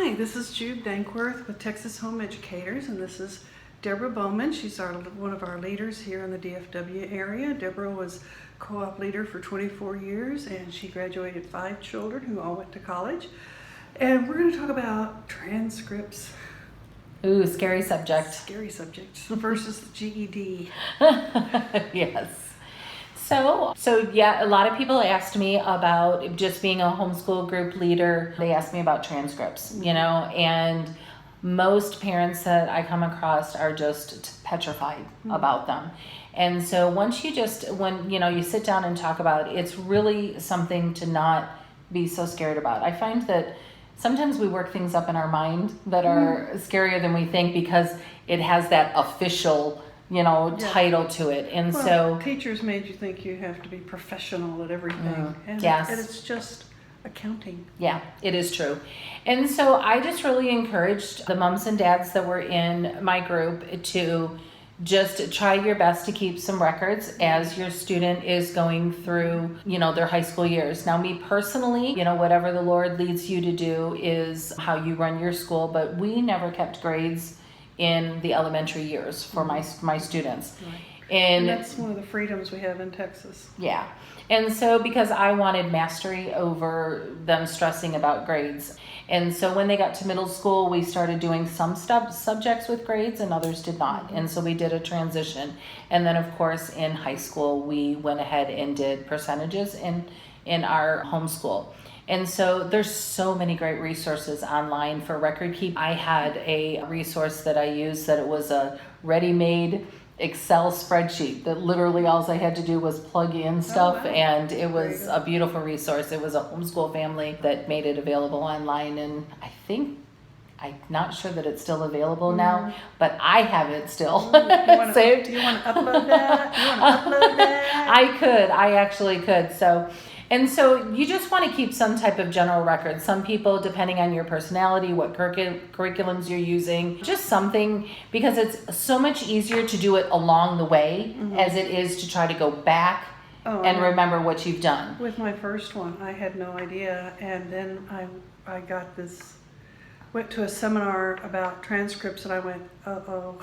Hi, this is Jube Dankworth with Texas Home Educators, and this is Deborah Bowman. She's one of our leaders here in the DFW area. Deborah was co-op leader for 24 years, and she graduated 5 children who all went to college. And we're going to talk about transcripts. Ooh, scary subject. Scary subject versus the GED. Yes. So yeah, a lot of people asked me about just being a homeschool group leader. They asked me about transcripts, and most parents that I come across are just petrified about them. And so when you sit down and talk about it, it's really something to not be so scared about. I find that sometimes we work things up in our mind that are scarier than we think because it has that official title to it. And so teachers made you think you have to be professional at everything. And it's just accounting. Yeah, it is true. And so I just really encouraged the moms and dads that were in my group to just try your best to keep some records as your student is going through, their high school years. Now, me personally, whatever the Lord leads you to do is how you run your school, but we never kept grades in the elementary years for my students. Right. And that's one of the freedoms we have in Texas. Yeah. And so because I wanted mastery over them stressing about grades. And so when they got to middle school, we started doing some subjects with grades and others did not. And so we did a transition. And then of course in high school, we went ahead and did percentages in our homeschool. And so there's so many great resources online for record keep. I had a resource that I used that it was a ready-made Excel spreadsheet that literally all I had to do was plug in stuff. Wow. And it was a beautiful resource. It was a homeschool family that made it available online, and I'm not sure that it's still available now, but I have it still saved. Do you want to upload that? I actually could. So you just want to keep some type of general record. Some people, depending on your personality, what curriculums you're using, just something, because it's so much easier to do it along the way as it is to try to go back and remember what you've done. With my first one, I had no idea, and then I went to a seminar about transcripts, and I went, uh-oh.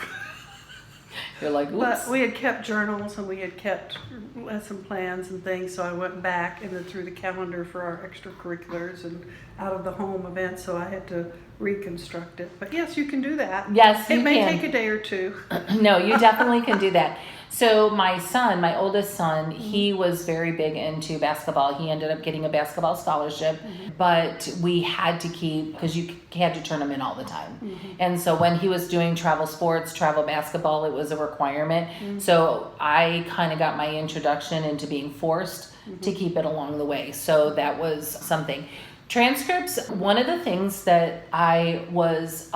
You're like, oops. But we had kept journals and we had kept lesson plans and things, so I went back and then through the calendar for our extracurriculars and out of the home events, so I had to reconstruct it. But yes, you can do that. Yes, it may take a day or two. No, you definitely can do that. So my oldest son, he was very big into basketball. He ended up getting a basketball scholarship, but we had to keep, because you had to turn him in all the time. And so when he was doing travel sports, travel basketball, it was a requirement. So I kind of got my introduction into being forced to keep it along the way. So that was something. Transcripts, one of the things that I was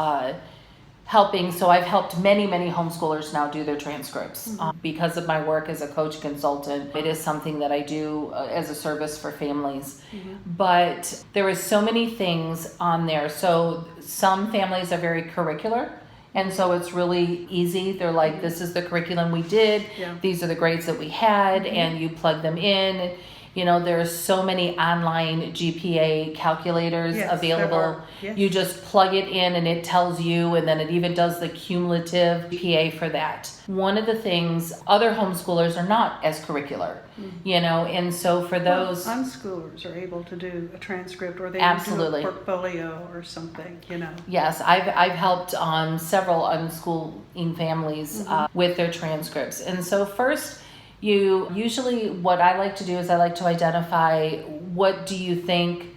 helping, so I've helped many homeschoolers now do their transcripts. Because of my work as a coach consultant, it is something that I do as a service for families. But there is so many things on there. So some families are very curricular, and so it's really easy. They're like, this is the curriculum we did, these are the grades that we had, and you plug them in. There's so many online GPA calculators available. Yes. You just plug it in and it tells you, and then it even does the cumulative GPA for that. One of the things, other homeschoolers are not as curricular, and so for those... unschoolers are able to do a transcript, or they do a portfolio or something, Yes, I've helped several unschooling families with their transcripts. And so first, usually what I like to do is I like to identify what do you think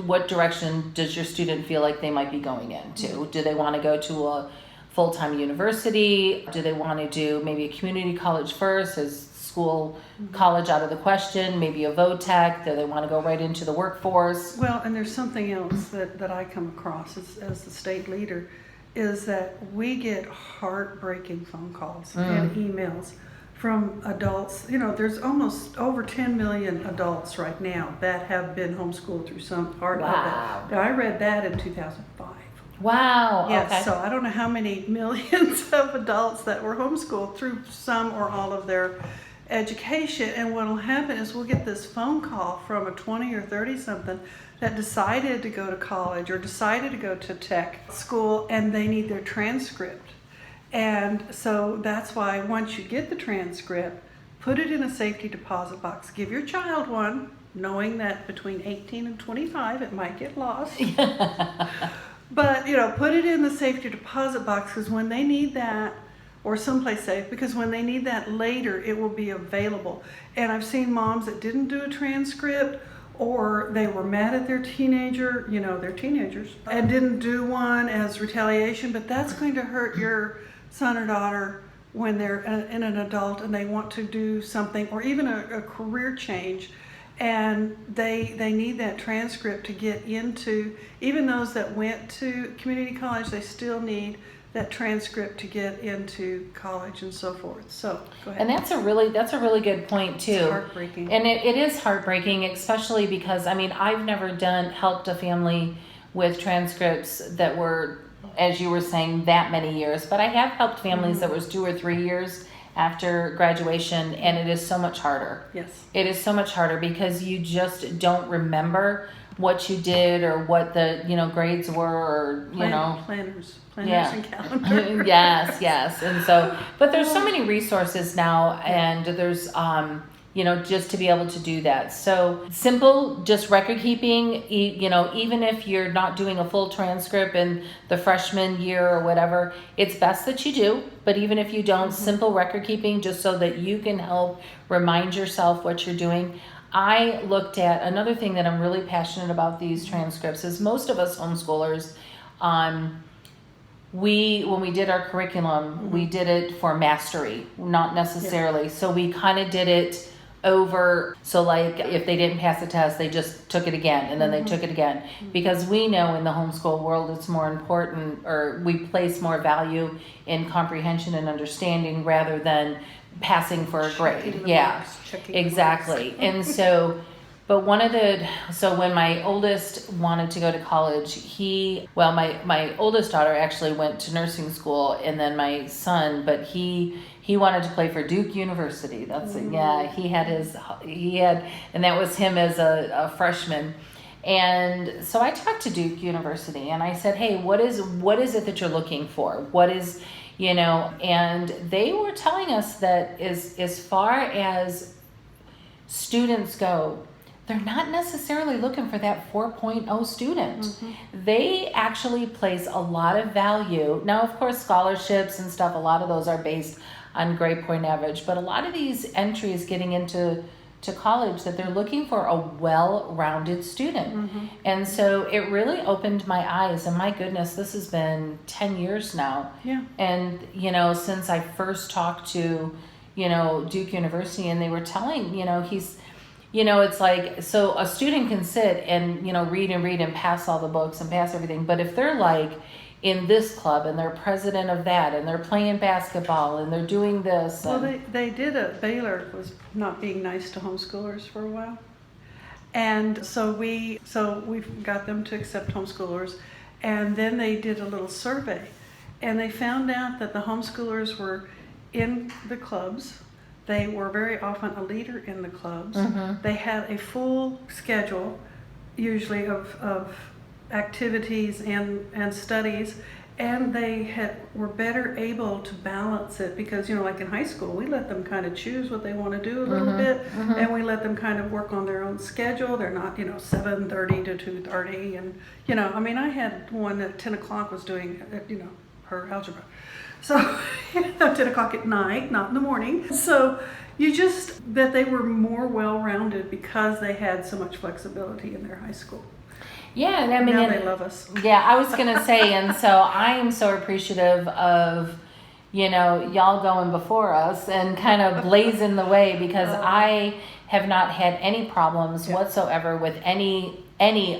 what direction does your student feel like they might be going into? Do they want to go to a full-time university? Do they want to do maybe a community college first? Is school college out of the question? Maybe a VOTEC? Do they want to go right into the workforce? Well, and there's something else that I come across as the state leader, is that we get heartbreaking phone calls and emails from adults. There's almost over 10 million adults right now that have been homeschooled through some part of it. I read that in 2005. Wow. Yes, okay. So I don't know how many millions of adults that were homeschooled through some or all of their education. And what will happen is we'll get this phone call from a 20 or 30 something that decided to go to college or decided to go to tech school, and they need their transcript. And so that's why once you get the transcript, put it in a safety deposit box. Give your child one, knowing that between 18 and 25 it might get lost. But put it in the safety deposit box, because when they need that, or someplace safe, because when they need that later, it will be available. And I've seen moms that didn't do a transcript, or they were mad at their teenager, they're teenagers, and didn't do one as retaliation, but that's going to hurt your son or daughter when they're in an adult and they want to do something, or even a career change, and they need that transcript to get into. Even those that went to community college, they still need that transcript to get into college and so forth. So go ahead. And that's a really good point too. It's heartbreaking. And it is heartbreaking, especially because I've never helped a family with transcripts that were, as you were saying, that many years, but I have helped families that was 2 or 3 years after graduation, and it is so much harder. Yes. It is so much harder because you just don't remember what you did or what the grades were, or planners and calendars. yes. And so, but there's so many resources now, and there's just to be able to do that. So simple, just record keeping, even if you're not doing a full transcript in the freshman year or whatever, it's best that you do. But even if you don't, simple record keeping, just so that you can help remind yourself what you're doing. I looked at another thing that I'm really passionate about these transcripts is most of us homeschoolers, when we did our curriculum, we did it for mastery, not necessarily. Yeah. So we kind of did it over. So like if they didn't pass the test, they just took it again, and then they took it again. Because we know in the homeschool world, it's more important, or we place more value in comprehension and understanding rather than passing for a grade. Yeah, exactly. And so, but so when my oldest wanted to go to college, my oldest daughter actually went to nursing school, and then my son, but he wanted to play for Duke University. That's it. Yeah, he had, and that was him as a freshman. And so I talked to Duke University, and I said, hey, what is it that you're looking for? What is, and they were telling us that as far as students go, they're not necessarily looking for that 4.0 student. They actually place a lot of value. Now, of course, scholarships and stuff, a lot of those are based on grade point average, but a lot of these entries getting into college, that they're looking for a well-rounded student. And so it really opened my eyes, and my goodness, this has been 10 years now. Yeah. And, since I first talked to, Duke University, and they were telling, it's like, so a student can sit and, read and pass all the books and pass everything. But if they're like in this club and they're president of that and they're playing basketball and they're doing this. Well, they did Baylor was not being nice to homeschoolers for a while. And so we've got them to accept homeschoolers. And then they did a little survey, and they found out that the homeschoolers were in the clubs. They were very often a leader in the clubs. They had a full schedule, usually of activities and studies, and they were better able to balance it, because like in high school, we let them kind of choose what they want to do a little bit, and we let them kind of work on their own schedule. They're not 7:30 to 2:30, and I had one at 10 o'clock was doing her algebra. So 10 o'clock at night, not in the morning. So that they were more well-rounded because they had so much flexibility in their high school. Yeah, and now they love us. Yeah, I was gonna say, and so I am so appreciative of y'all going before us and kind of blazing the way, because I have not had any problems whatsoever with any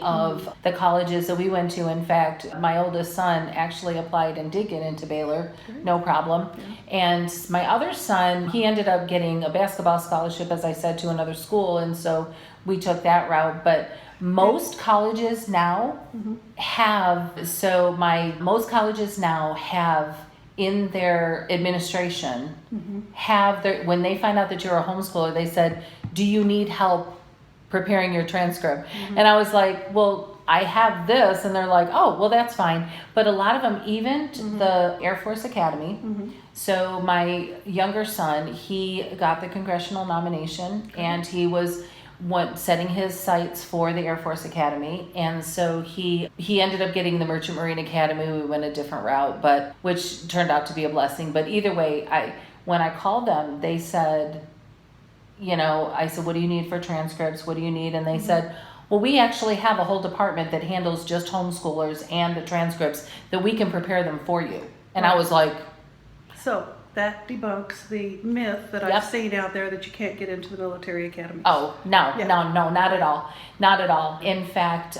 of the colleges that we went to. In fact, my oldest son actually applied and did get into Baylor, no problem. And my other son, he ended up getting a basketball scholarship, as I said, to another school, and so we took that route. But most colleges now have in their administration have their, when they find out that you're a homeschooler, they said, do you need help preparing your transcript? And I was like, well, I have this. And they're like, oh, well, that's fine. But a lot of them, even the Air Force Academy. So my younger son, he got the congressional nomination, and he was setting his sights for the Air Force Academy. And so he ended up getting the Merchant Marine Academy. We went a different route, but which turned out to be a blessing. But either way, when I called them, they said, you know, I said, what do you need for transcripts? What do you need? And they said, well, we actually have a whole department that handles just homeschoolers and the transcripts, that we can prepare them for you. And I was like, so that debunks the myth that I've seen out there that you can't get into the military academy. oh, no, not at all. Not at all. In fact,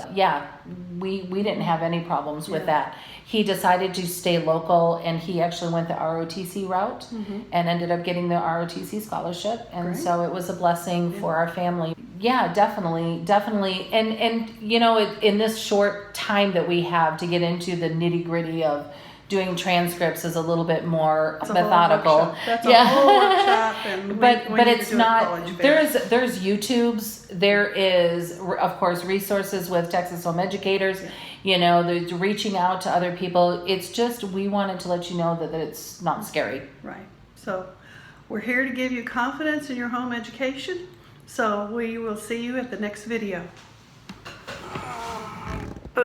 we didn't have any problems with that. He decided to stay local, and he actually went the ROTC route and ended up getting the ROTC scholarship. And so it was a blessing for our family. Yeah, definitely. And you know, in this short time that we have to get into the nitty-gritty of doing transcripts is a little bit more methodical. That's a whole workshop. And but it's not, there's YouTubes, there is of course resources with Texas Home Educators, you know, there's reaching out to other people. It's just, we wanted to let you know that it's not scary. Right. So we're here to give you confidence in your home education. So we will see you at the next video.